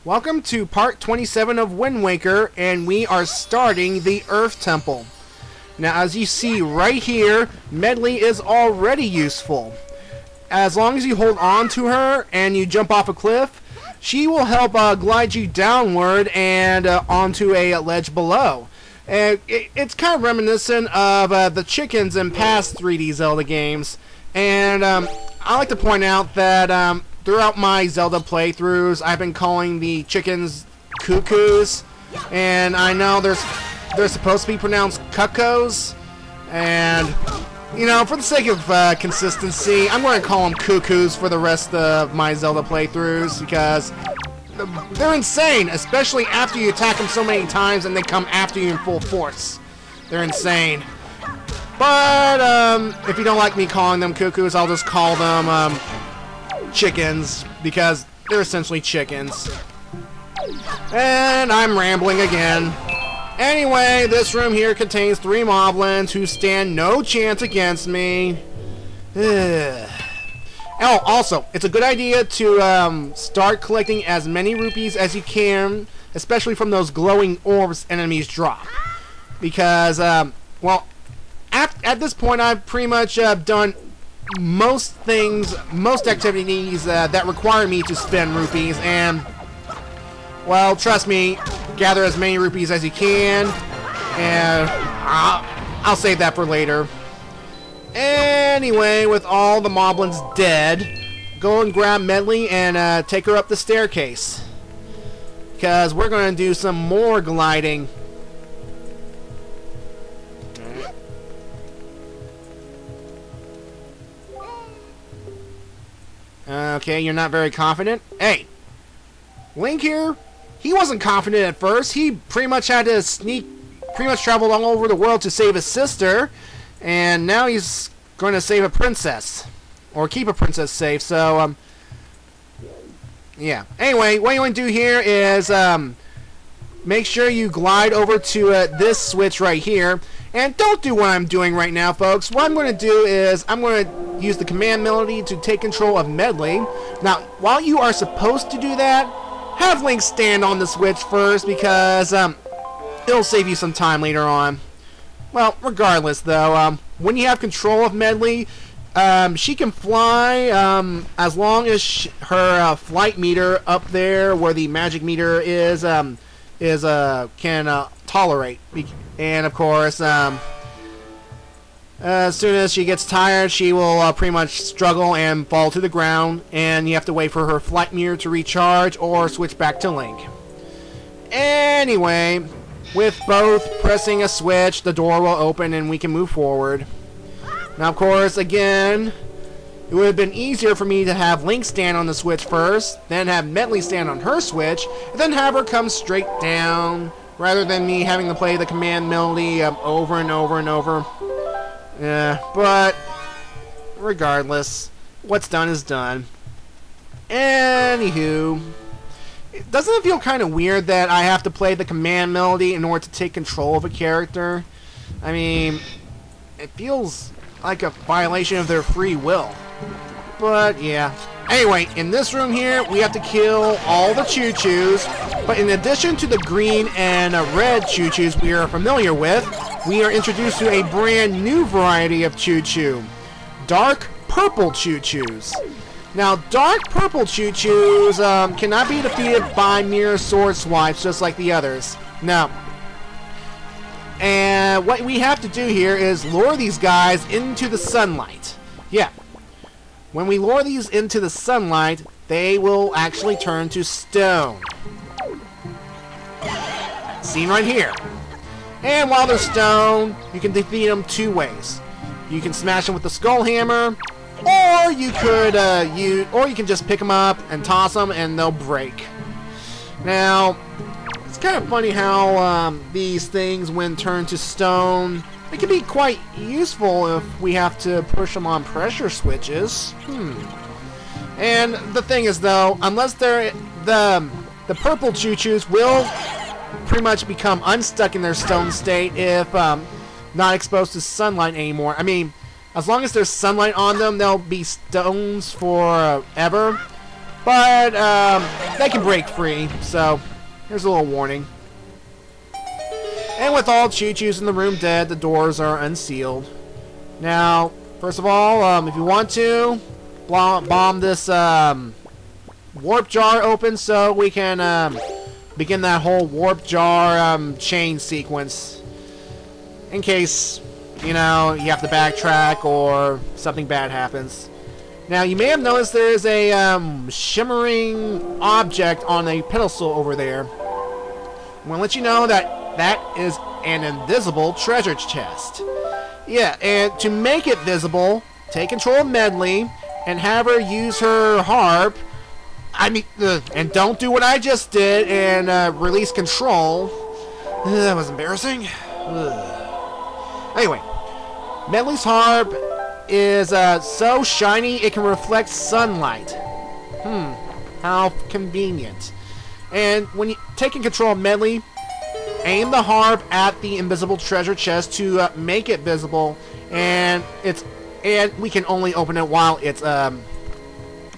Welcome to part 27 of Wind Waker, and we are starting the Earth Temple. Now, as you see right here, Medli is already useful. As long as you hold on to her and you jump off a cliff, she will help glide you downward and onto a ledge below. And it's kind of reminiscent of the chickens in past 3D Zelda games. And I like to point out that throughout my Zelda playthroughs, I've been calling the chickens cuckoos, and I know they're supposed to be pronounced cuckoos, and you know, for the sake of consistency, I'm going to call them cuckoos for the rest of my Zelda playthroughs because they're insane, especially after you attack them so many times and they come after you in full force. They're insane. But if you don't like me calling them cuckoos, I'll just call them chickens, because they're essentially chickens. And I'm rambling again. Anyway, this room here contains 3 moblins who stand no chance against me. Oh, also, it's a good idea to start collecting as many rupees as you can, especially from those glowing orbs enemies drop. Because, well, at this point I've pretty much done most activities that require me to spend rupees, and well, trust me, gather as many rupees as you can, and I'll save that for later. Anyway, with all the moblins dead, go and grab Medli and take her up the staircase, because we're going to do some more gliding. Okay, you're not very confident. Hey, Link here, he wasn't confident at first. He pretty much had to traveled all over the world to save his sister, and now he's going to save a princess, or keep a princess safe. So, yeah. Anyway, what you want to do here is make sure you glide over to this switch right here. And don't do what I'm doing right now, folks. What I'm going to do is I'm going to use the command melody to take control of Medli. Now, while you are supposed to do that, have Link stand on the switch first, because it'll save you some time later on. Well, regardless, though, when you have control of Medli, she can fly as long as her flight meter up there, where the magic meter is can tolerate. And of course, as soon as she gets tired, she will pretty much struggle and fall to the ground, and you have to wait for her flight meter to recharge or switch back to Link. Anyway, with both pressing a switch, the door will open and we can move forward. Now, of course, again, it would have been easier for me to have Link stand on the switch first, then have Medli stand on her switch, and then have her come straight down, rather than me having to play the command melody over and over and over. But regardless, what's done is done. Anywho, doesn't it feel kind of weird that I have to play the command melody in order to take control of a character? I mean, it feels like a violation of their free will. But yeah. Anyway, in this room here, we have to kill all the choo-choos, but in addition to the green and red choo-choos we are familiar with, we are introduced to a brand new variety of choo-choo, dark purple choo-choos. Now, dark purple choo-choos cannot be defeated by mere sword swipes just like the others. No. And what we have to do here is lure these guys into the sunlight. Yeah. When we lure these into the sunlight, they will actually turn to stone. Seen right here. And while they're stone, you can defeat them 2 ways. You can smash them with the skull hammer, or you could you can just pick them up and toss them and they'll break. Now, it's kind of funny how these things, when turned to stone, it can be quite useful if we have to push them on pressure switches. And the thing is, though, unless they're the purple choo-choos will pretty much become unstuck in their stone state if not exposed to sunlight anymore. I mean, as long as there's sunlight on them, they'll be stones forever. But they can break free. So, here's a little warning. And with all Choo-Choos in the room dead, the doors are unsealed. Now, first of all, if you want to, bomb this warp jar open so we can begin that whole warp jar chain sequence. In case, you know, you have to backtrack or something bad happens. Now, you may have noticed there's a shimmering object on a pedestal over there. I'm going to let you know that that is an invisible treasure chest. Yeah, and to make it visible, take control of Medli and have her use her harp. And don't do what I just did and release control. That was embarrassing. Anyway, Medli's harp is so shiny it can reflect sunlight. How convenient. And when you taking control of Medli, aim the harp at the invisible treasure chest to make it visible, and we can only open it while it's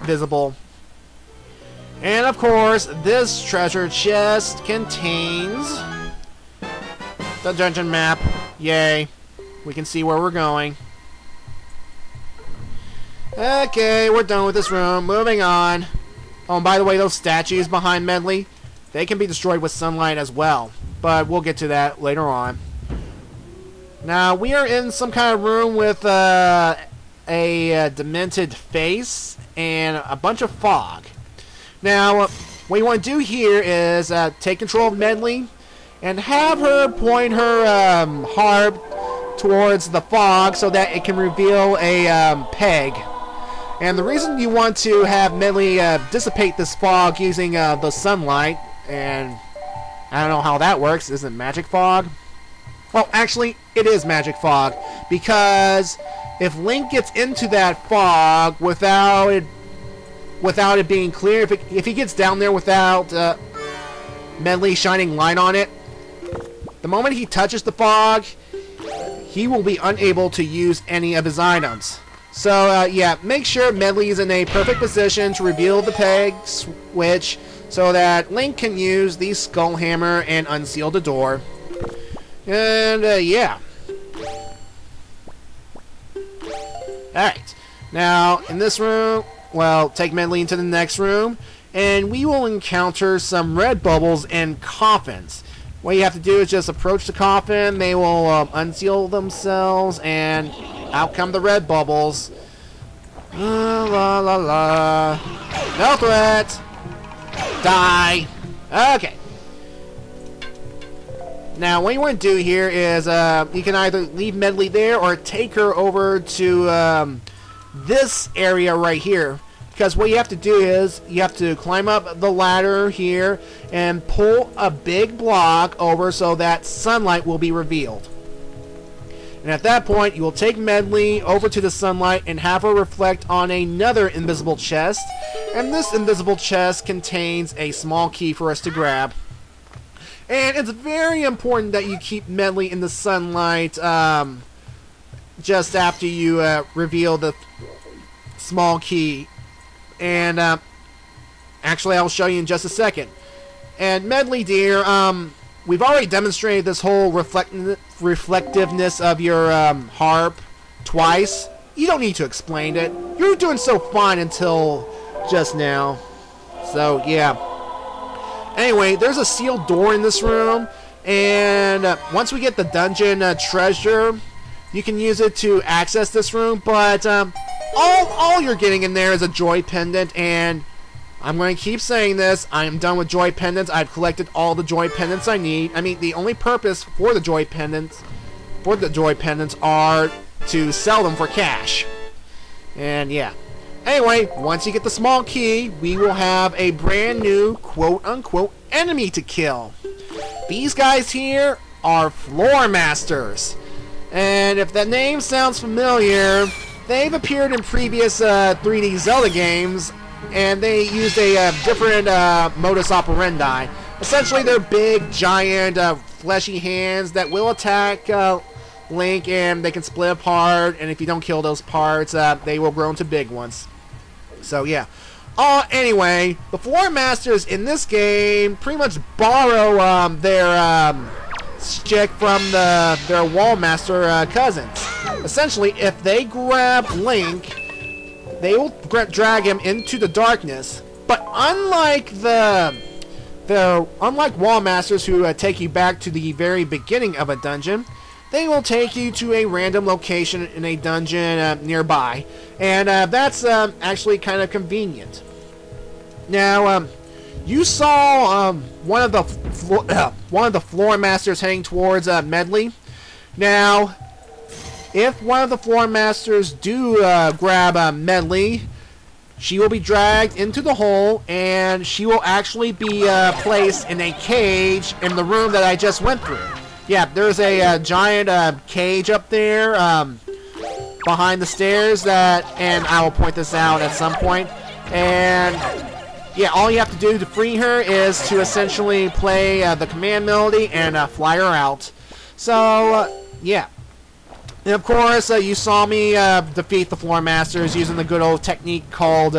visible. And of course, this treasure chest contains the dungeon map. Yay. We can see where we're going. Okay, we're done with this room. Moving on. Oh, and by the way, those statues behind Medli, they can be destroyed with sunlight as well. But we'll get to that later on. Now, we are in some kind of room with a demented face and a bunch of fog. Now, what you want to do here is take control of Medli and have her point her harp towards the fog so that it can reveal a peg. And the reason you want to have Medli dissipate this fog using the sunlight, and I don't know how that works. Isn't magic fog? Well, actually, it is magic fog, because if Link gets into that fog without it being clear, if he gets down there without Medli shining light on it, the moment he touches the fog, he will be unable to use any of his items. So, yeah, make sure Medli is in a perfect position to reveal the peg switch so that Link can use the Skull Hammer and unseal the door. And, yeah. Alright. Now, in this room, well, take Medli into the next room, and we will encounter some red bubbles and coffins. What you have to do is just approach the coffin, they will unseal themselves, and out come the red bubbles. La la la la. No threat. Die. Okay. Now, what you want to do here is you can either leave Medli there or take her over to this area right here. Because what you have to do is you have to climb up the ladder here and pull a big block over so that sunlight will be revealed. And at that point, you will take Medli over to the sunlight and have her reflect on another invisible chest. And this invisible chest contains a small key for us to grab. And it's very important that you keep Medli in the sunlight just after you reveal the small key. And actually, I'll show you in just a second. And Medli, dear, we've already demonstrated this whole reflectiveness of your harp twice. You don't need to explain it. You were doing so fine until just now. So, yeah. Anyway, there's a sealed door in this room. And once we get the dungeon treasure, you can use it to access this room. But all you're getting in there is a joy pendant. And I'm going to keep saying this. I am done with joy pendants. I've collected all the joy pendants I need. I mean, the only purpose for the joy pendants are to sell them for cash. And yeah. Anyway, once you get the small key, we will have a brand new quote-unquote enemy to kill. These guys here are Floor Masters. And if that name sounds familiar, they've appeared in previous 3D Zelda games, and they used a different modus operandi. Essentially, they're big, giant, fleshy hands that will attack Link, and they can split apart, and if you don't kill those parts, they will grow into big ones. So, yeah. Anyway, the floor masters in this game pretty much borrow their stick from their wall master cousins. Essentially, if they grab Link, they will drag him into the darkness. But unlike unlike wall masters who take you back to the very beginning of a dungeon, they will take you to a random location in a dungeon nearby, and that's actually kind of convenient. Now, you saw one of the floor masters heading towards Medli. Now, if one of the floor masters do grab Medli, she will be dragged into the hole, and she will actually be placed in a cage in the room that I just went through. Yeah, there's a giant cage up there behind the stairs and I will point this out at some point. And yeah, all you have to do to free her is to essentially play the command melody and fly her out. So yeah. And of course, you saw me defeat the floor masters using the good old technique called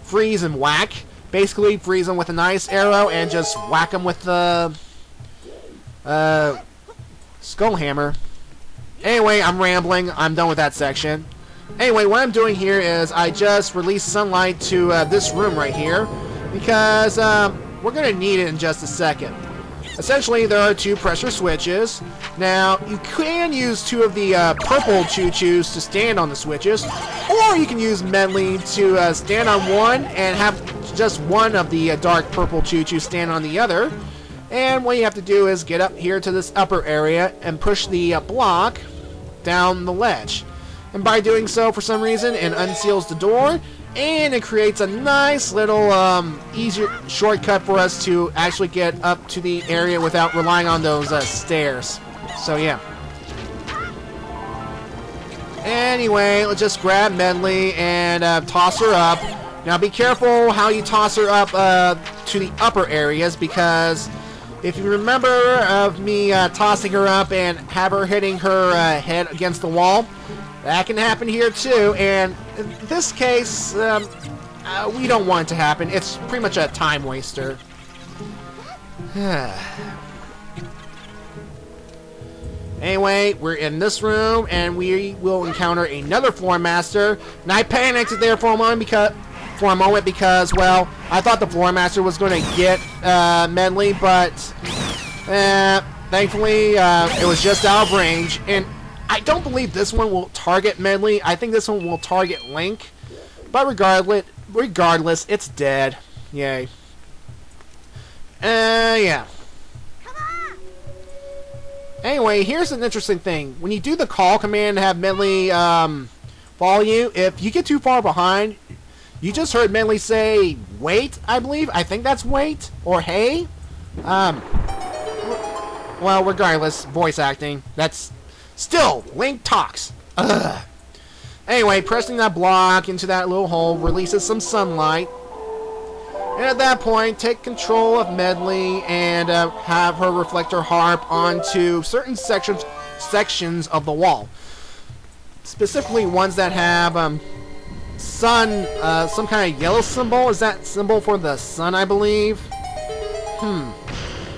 freeze and whack. Basically, freeze them with a nice arrow and just whack them with the skull hammer. Anyway, I'm rambling. I'm done with that section. Anyway, what I'm doing here is I just released sunlight to this room right here because we're going to need it in just a second. Essentially, there are 2 pressure switches. Now, you can use 2 of the purple choo-choos to stand on the switches, or you can use Medli to stand on one and have just one of the dark purple choo-choos stand on the other. And what you have to do is get up here to this upper area and push the block down the ledge. And by doing so, for some reason, it unseals the door, and it creates a nice little easier shortcut for us to actually get up to the area without relying on those stairs. So yeah. Anyway, let's just grab Medli and toss her up. Now be careful how you toss her up to the upper areas, because if you remember of me tossing her up and have her hitting her head against the wall, that can happen here too, and in this case, we don't want it to happen. It's pretty much a time waster. Anyway, we're in this room, and we will encounter another floor master. And I panicked there for a moment because, well, I thought the floor master was going to get Medli, but thankfully it was just out of range. And I don't believe this one will target Medli. I think this one will target Link. But regardless, it's dead. Yay. Yeah. Anyway, here's an interesting thing. When you do the call command and have Medli follow you, if you get too far behind, you just heard Medli say, wait, I believe. I think that's wait, or hey. Well, regardless, voice acting. That's still, Link talks. Ugh. Anyway, pressing that block into that little hole releases some sunlight. And at that point, take control of Medli and have her reflector harp onto certain sections of the wall. Specifically ones that have sun, some kind of yellow symbol. Is that symbol for the sun, I believe?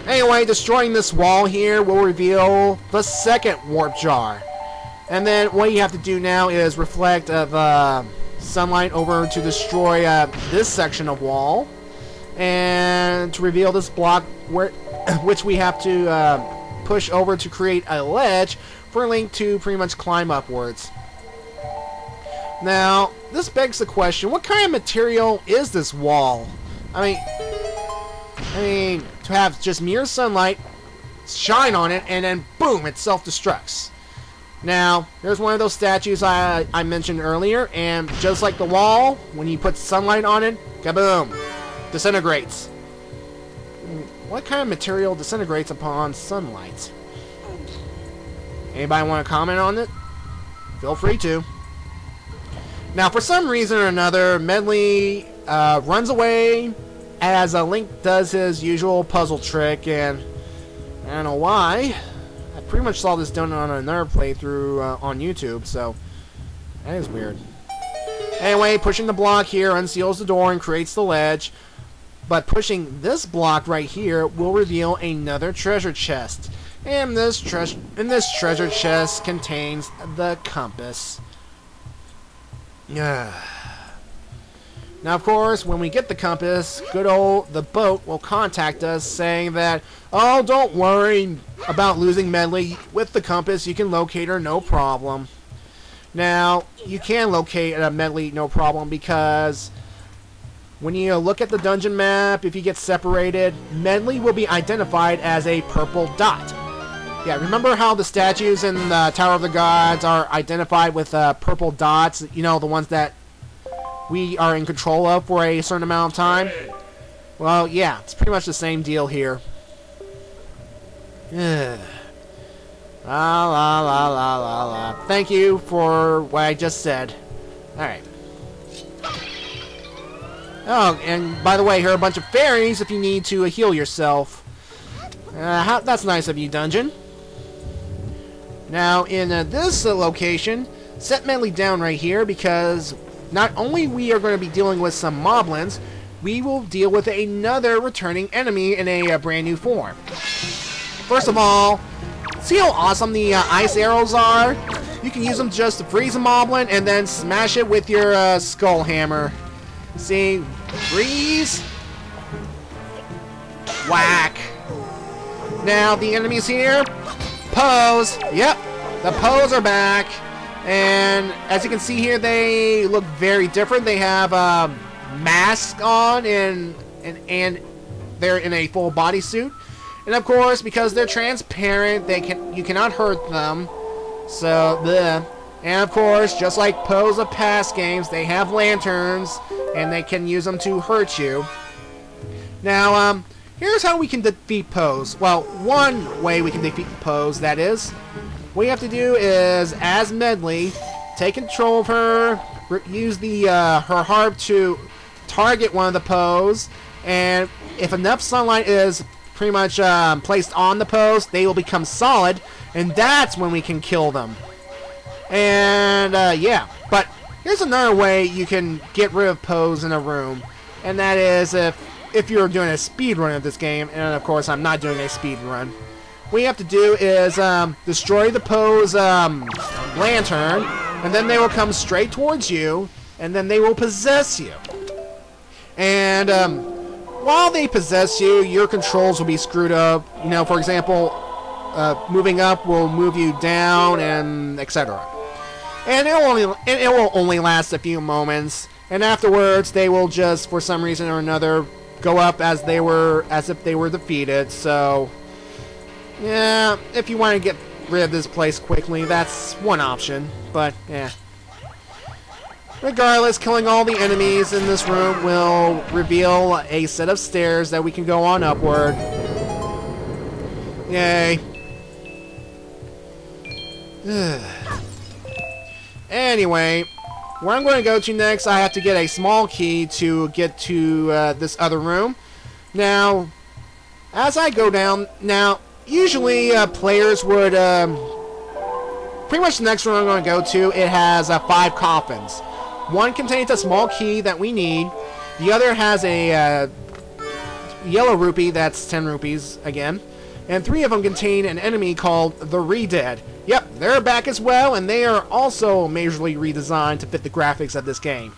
Anyway, destroying this wall here will reveal the second warp jar. And then what you have to do now is reflect sunlight over to destroy this section of wall. And to reveal this block, which we have to push over to create a ledge for Link to pretty much climb upwards. Now, this begs the question, what kind of material is this wall? I mean, to have just mere sunlight shine on it, and then boom, it self-destructs. Now, there's one of those statues I mentioned earlier, and just like the wall, when you put sunlight on it, kaboom, disintegrates. What kind of material disintegrates upon sunlight? Anybody want to comment on it? Feel free to. Now, for some reason or another, Medli runs away as Link does his usual puzzle trick, and I don't know why. I pretty much saw this done on another playthrough on YouTube, so that is weird. Anyway, pushing the block here unseals the door and creates the ledge. But pushing this block right here will reveal another treasure chest. And this treasure chest contains the compass. Now, of course, when we get the compass, good old the boat will contact us saying that, oh, don't worry about losing Medli. With the compass, you can locate her, no problem. Now, you can locate a Medli, no problem, because when you look at the dungeon map, if you get separated, Medli will be identified as a purple dot. Yeah, remember how the statues in the Tower of the Gods are identified with purple dots? You know, the ones that we are in control of for a certain amount of time? Well, yeah, it's pretty much the same deal here. La la la la la la. Thank you for what I just said. Alright. Oh, and by the way, here are a bunch of fairies if you need to heal yourself. That's nice of you, dungeon. Now, in this location, set Medli down right here because not only we are going to be dealing with some moblins, we will deal with another returning enemy in a brand new form. First of all, see how awesome the ice arrows are? You can use them just to freeze a moblin and then smash it with your skull hammer. See? Freeze. Whack. Now, the enemies here. Pose. Yep. The Pose are back. And as you can see here, they look very different. They have masks on and they're in a full bodysuit. And of course, because they're transparent, you cannot hurt them. So, bleh. And of course, just like Pose of past games, they have lanterns, and they can use them to hurt you. Now, here's how we can defeat Pose. Well, one way we can defeat Pose, that is, what you have to do is, as Medli, take control of her, use her harp to target one of the Pose, and if enough sunlight is pretty much placed on the Pose, they will become solid, and that's when we can kill them. And yeah, but here's another way you can get rid of Pose in a room, and that is if you're doing a speed run of this game, and of course I'm not doing a speed run. What you have to do is destroy the Pose lantern, and then they will come straight towards you, and then they will possess you. And while they possess you, your controls will be screwed up. You know, for example, moving up will move you down, and etc. And it will only last a few moments, and afterwards they will just, for some reason or another, go up as if they were defeated. So, yeah, if you want to get rid of this place quickly, that's one option. But yeah. Regardless, killing all the enemies in this room will reveal a set of stairs that we can go on upward. Yay. Anyway, where I'm going to go to next, I have to get a small key to get to this other room. Now, as I go down, usually players would, pretty much the next room I'm going to go to, it has 5 coffins. One contains a small key that we need. The other has a yellow rupee, that's 10 rupees again. And 3 of them contain an enemy called the Re-Dead. Yep, they're back as well, and they are also majorly redesigned to fit the graphics of this game.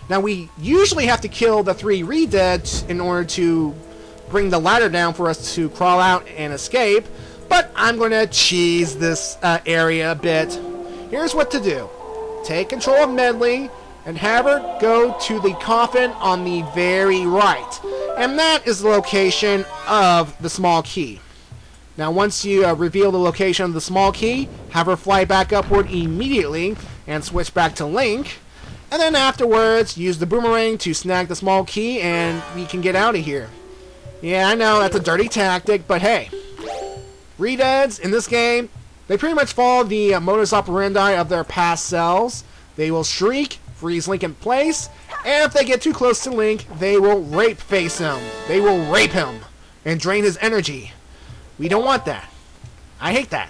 Now, we usually have to kill the 3 Re-Deads in order to bring the ladder down for us to crawl out and escape, but I'm going to cheese this area a bit. Here's what to do. Take control of Medli and have her go to the coffin on the very right. And that is the location of the small key. Now, once you reveal the location of the small key, have her fly back upward immediately and switch back to Link. And then afterwards, use the boomerang to snag the small key and we can get out of here. Yeah, I know, that's a dirty tactic, but hey. Re-Deads in this game, they pretty much follow the modus operandi of their past selves. They will shriek, freeze Link in place, and if they get too close to Link, they will rape face him. They will rape him and drain his energy. We don't want that. I hate that.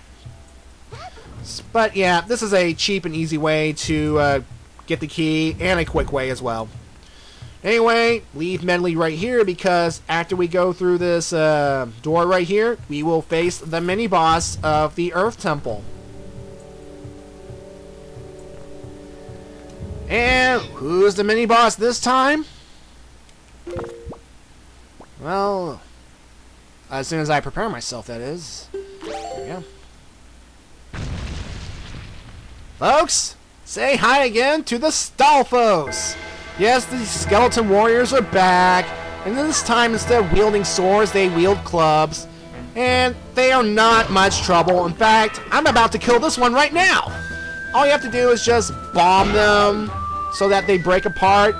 But yeah, this is a cheap and easy way to get the key, and a quick way as well. Anyway, leave Medli right here because after we go through this door right here, we will face the mini-boss of the Earth Temple. And who's the mini-boss this time? Well, as soon as I prepare myself, that is. There we go. Folks, say hi again to the Stalfos! Yes, the skeleton warriors are back, and this time instead of wielding swords, they wield clubs. And they are not much trouble. In fact, I'm about to kill this one right now! All you have to do is just bomb them so that they break apart,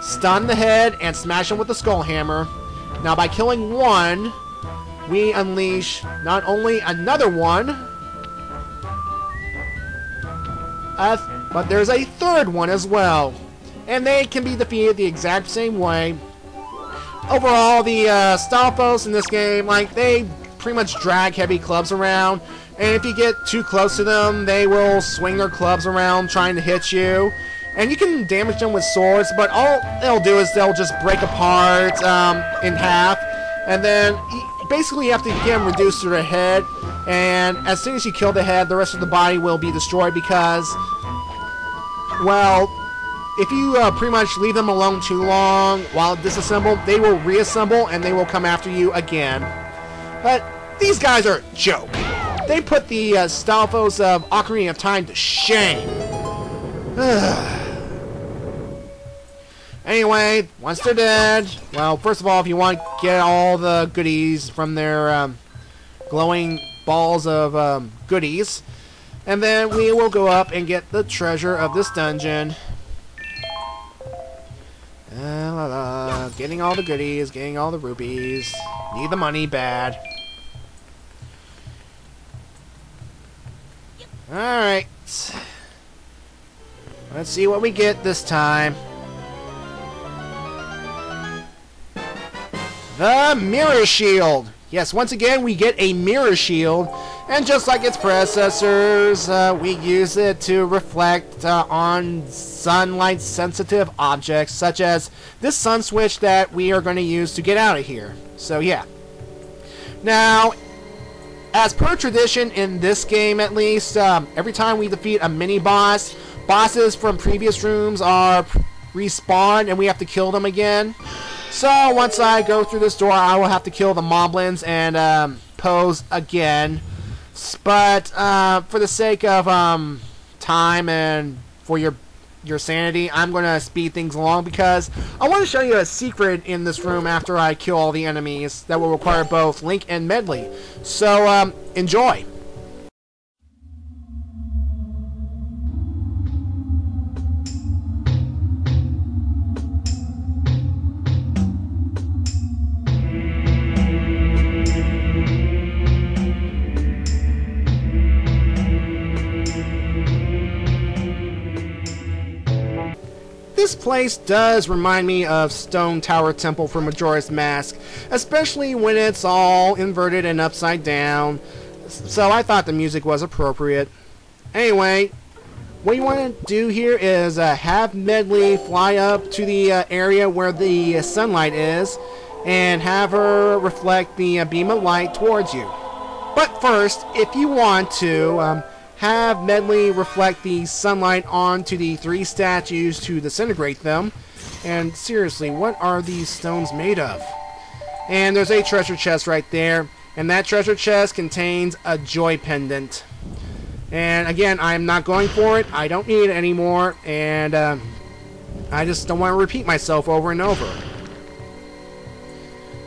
stun the head, and smash them with the skull hammer. Now by killing one, we unleash not only another one, but there's a third one as well. And they can be defeated the exact same way. Overall, the Stalfos in this game, like, they pretty much drag heavy clubs around. And if you get too close to them, they will swing their clubs around trying to hit you. And you can damage them with swords, but all they'll do is they'll just break apart in half. And then basically you have to get them reduced to their head. And as soon as you kill the head, the rest of the body will be destroyed because, well, if you pretty much leave them alone too long while disassembled, they will reassemble and they will come after you again. But these guys are a joke. They put the Stalfos of Ocarina of Time to shame. Anyway, once they're dead, well, first of all, if you want to get all the goodies from their glowing balls of goodies, and then we will go up and get the treasure of this dungeon. Getting all the goodies, getting all the rupees. Need the money bad. Alright. Let's see what we get this time. The Mirror Shield! Yes, once again we get a Mirror Shield, and just like its predecessors, we use it to reflect on sunlight sensitive objects such as this sun switch that we are going to use to get out of here. So yeah. Now, as per tradition in this game at least, every time we defeat a mini-boss, bosses from previous rooms are respawned and we have to kill them again. So once I go through this door, I will have to kill the moblins and pose again. But for the sake of time and for your sanity, I'm going to speed things along because I want to show you a secret in this room after I kill all the enemies that will require both Link and Medli. So enjoy! This place does remind me of Stone Tower Temple from Majora's Mask, especially when it's all inverted and upside down, so I thought the music was appropriate. Anyway, what you want to do here is have Medli fly up to the area where the sunlight is, and have her reflect the beam of light towards you. But first, if you want to, have Medli reflect the sunlight onto the 3 statues to disintegrate them. And seriously, what are these stones made of? And there's a treasure chest right there, and that treasure chest contains a joy pendant. And again, I'm not going for it. I don't need it anymore, and I just don't want to repeat myself over and over.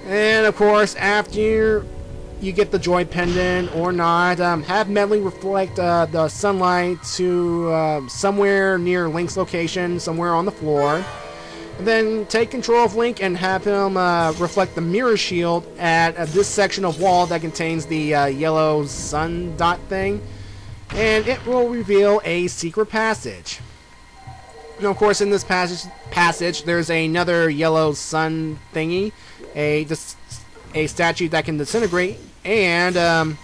And of course, after you get the joy pendant or not, have Medli reflect the sunlight to somewhere near Link's location, somewhere on the floor. And then take control of Link and have him reflect the mirror shield at this section of wall that contains the yellow sun dot thing. And it will reveal a secret passage. And of course, in this passage there's another yellow sun thingy, a statue that can disintegrate, and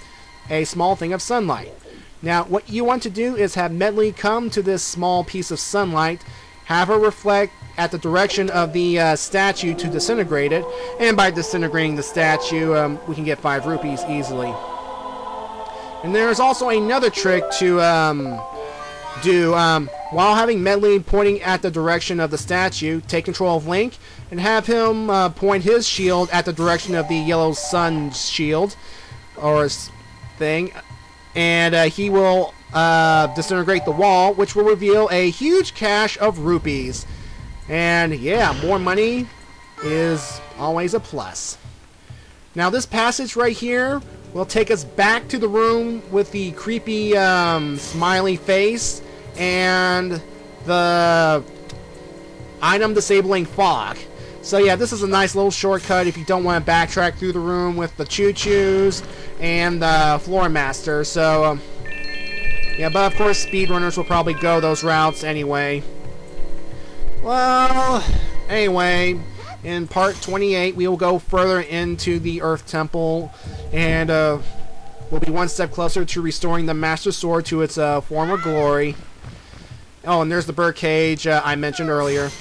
a small thing of sunlight. Now, what you want to do is have Medli come to this small piece of sunlight, have her reflect at the direction of the statue to disintegrate it, and by disintegrating the statue, we can get 5 rupees easily. And there's also another trick to do. While having Medli pointing at the direction of the statue, take control of Link and have him point his shield at the direction of the yellow sun shield or thing, and he will disintegrate the wall, which will reveal a huge cache of rupees. And yeah, more money is always a plus. Now this passage right here will take us back to the room with the creepy smiley face and the item disabling fog. So yeah, this is a nice little shortcut if you don't want to backtrack through the room with the choo-choos and the floor master. So yeah, but of course speedrunners will probably go those routes anyway. Well, anyway, in part 28 we will go further into the Earth Temple, and we'll be one step closer to restoring the Master Sword to its former glory. Oh, and there's the bird cage I mentioned earlier.